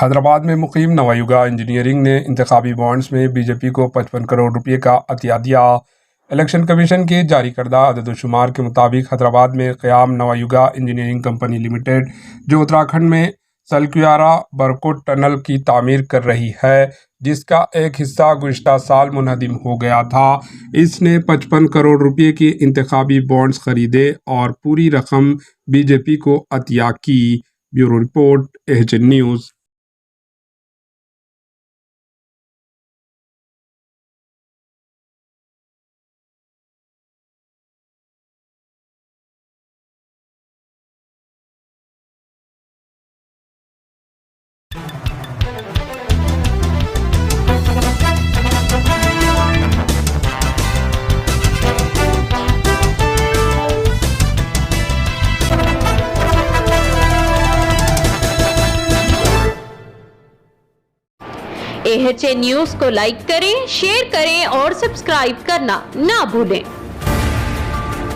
हैदराबाद में मुकीम नवायुगा इंजीनियरिंग ने इंतखाबी बॉन्ड्स में बीजेपी को 55 करोड़ रुपए का अतिया दिया। इलेक्शन कमीशन के जारी करदा अदद-ओ-शुमार के मुताबिक हैदराबाद में क़याम नवायुगा इंजीनियरिंग कंपनी लिमिटेड, जो उत्तराखंड में सलक्यारा बरकोट टनल की तामीर कर रही है, जिसका एक हिस्सा गुज़िश्ता साल मुनहदिम हो गया था, इसने 55 करोड़ रुपए के इंतखाबी बॉन्ड्स खरीदे और पूरी रकम बीजेपी को अतिया की। Bureau report, AHN news. AHN news को लाइक करें, शेयर करें और सब्सक्राइब करना ना भूलें।